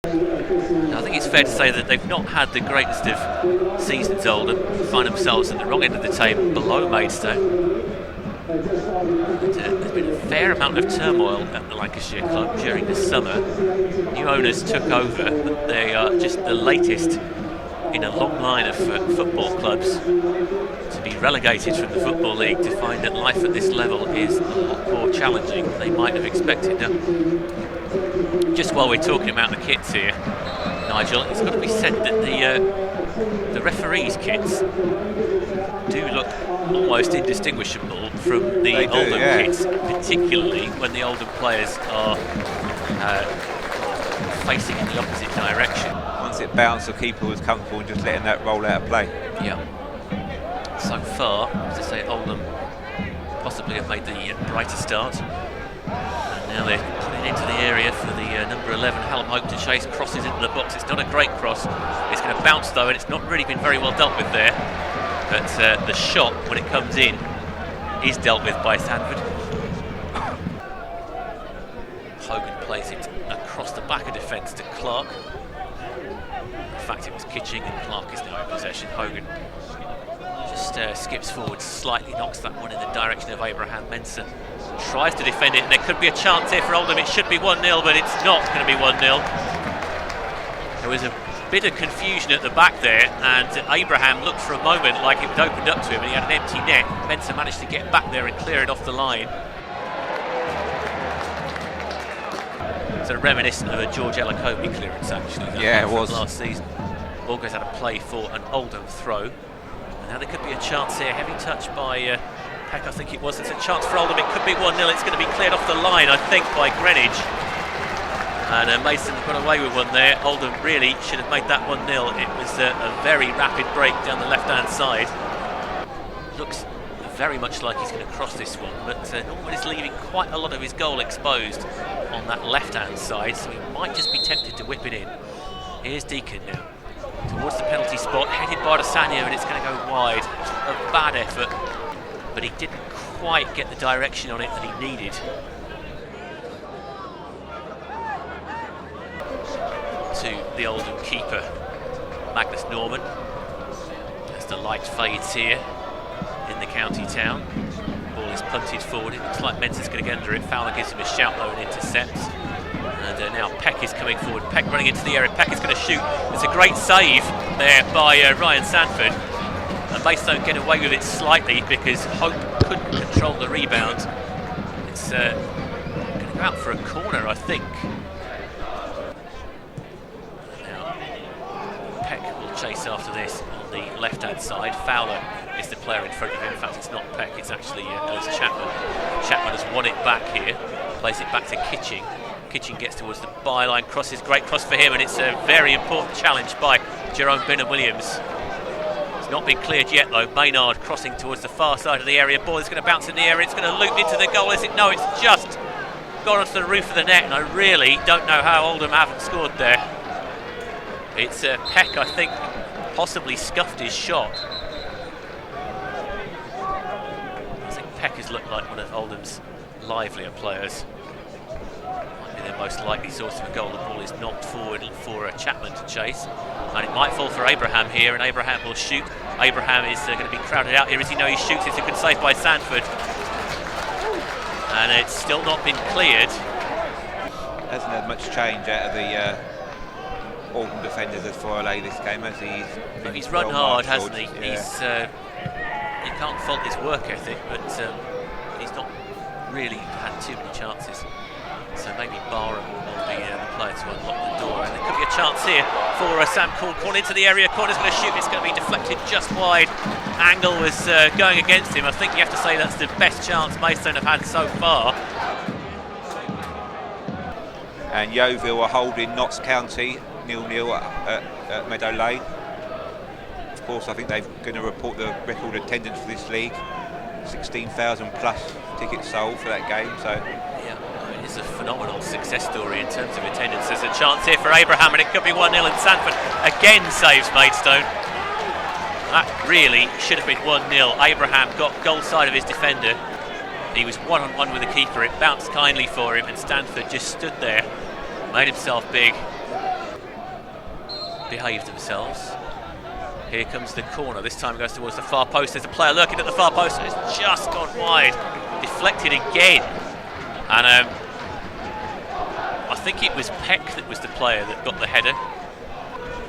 I think it's fair to say that they've not had the greatest of seasons, Oldham. Find themselves at the wrong end of the table, below Maidstone. There's been a fair amount of turmoil at the Lancashire club during the summer. New owners took over, but they are just the latest in a long line of football clubs to be relegated from the Football League, to find that life at this level is a lot more challenging than they might have expected. Just while we're talking about the kits here, Nigel, it's got to be said that the referees' kits do look almost indistinguishable from the Oldham kits, particularly when the Oldham players are facing in the opposite direction. Once it bounced, the keeper was comfortable and just letting that roll out of play. Yeah. So far, as I say, Oldham possibly have made the brighter start. And now they're putting into the area for the number 11, Hallam Hope to chase, crosses into the box. It's not a great cross. It's going to bounce though, and it's not really been very well dealt with there. But the shot, when it comes in, is dealt with by Sanford. Hogan plays it across the back of defence to Clark. In fact, it was Kitching, and Clark is now in possession. Hogan just skips forward slightly, knocks that one in the direction of Abraham Mensah. Tries to defend it, and there could be a chance here for Oldham. It should be 1-0, but it's not going to be 1-0. There was a bit of confusion at the back there, and Abraham looked for a moment like it would opened up to him, and he had an empty net. Mensah managed to get back there and clear it off the line. Sort of reminiscent of a George Elacobi clearance, actually. Yeah, it was. Last season. August had a play for an Oldham throw. And now there could be a chance here. Heavy touch by Peck, I think it was. It's a chance for Oldham. It could be 1-0. It's going to be cleared off the line, I think, by Greenwich. And Maidstone got away with one there. Oldham really should have made that 1-0. It was a very rapid break down the left-hand side. Looks very much like he's going to cross this one, but Norman is leaving quite a lot of his goal exposed on that left-hand side, so he might just be tempted to whip it in. Here's Deacon now, towards the penalty spot, headed by Adesanya, and it's going to go wide. A bad effort, but he didn't quite get the direction on it that he needed. To the Oldham keeper, Magnus Norman, as the light fades here in the county town. Ball is punted forward. It looks like Mensah's going to get under it. Fowler gives him a shout though and intercepts. And now Peck is coming forward. Peck running into the area. Peck is going to shoot. It's a great save there by Ryan Sanford. And Maidstone get away with it slightly because Hope couldn't control the rebound. It's going to go out for a corner, I think. Now Peck will chase after this on the left-hand side. Fowler is the player in front of him. In fact, it's not Peck, it's actually Ellis Chapman. Chapman has won it back here, plays it back to Kitching. Kitching gets towards the byline, crosses, great cross for him, and it's a very important challenge by Jerome Bingham-Williams. It's not been cleared yet though. Maynard crossing towards the far side of the area. Ball is going to bounce in the area, it's going to loop into the goal, is it? No, it's just gone onto the roof of the net, and I really don't know how Oldham haven't scored there. It's Peck, I think, possibly scuffed his shot. Peck has looked like one of Oldham's livelier players. Might be their most likely source of a goal. The ball is knocked forward for Chapman to chase. And it might fall for Abraham here, and Abraham will shoot. Abraham is going to be crowded out here. As you know, he shoots. It's a good save by Sanford. And it's still not been cleared. Hasn't had much change out of the Oldham defenders as Foyle this game, has he? He's run hard, hasn't he? Yeah. You can't fault his work ethic, but he's not really had too many chances. So maybe Barham will be the player to unlock the door. And there could be a chance here for Sam Corn into the area. Corner's going to shoot. It's going to be deflected just wide. Angle was going against him. I think you have to say that's the best chance Maidstone have had so far. And Yeovil are holding Notts County 0-0 at Meadow Lane. Of course, I think they're going to report the record attendance for this league. 16,000 plus tickets sold for that game. So yeah, I mean, it's a phenomenal success story in terms of attendance. There's a chance here for Abraham, and it could be 1-0, and Sanford again saves Maidstone. That really should have been 1-0. Abraham got goal side of his defender. He was one-on-one with the keeper. It bounced kindly for him, and Stanford just stood there, made himself big, behaved themselves. Here comes the corner. This time it goes towards the far post. There's a player lurking at the far post, and it's just gone wide. Deflected again. And I think it was Peck that was the player that got the header.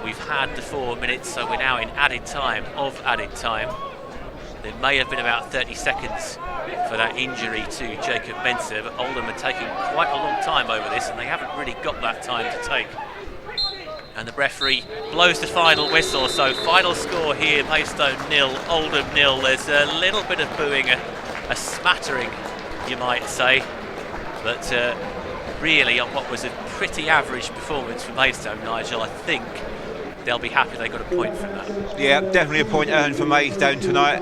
We've had the 4 minutes, so we're now in added time of added time. There may have been about 30 seconds for that injury to Jacob Mensah, but Oldham are taking quite a long time over this, and they haven't really got that time to take. And the referee blows the final whistle, so final score here, Maidstone 0, Oldham 0. There's a little bit of booing, a smattering, you might say, but really on what was a pretty average performance for Maidstone, Nigel, I think they'll be happy they got a point from that. Yeah, definitely a point earned for Maidstone tonight.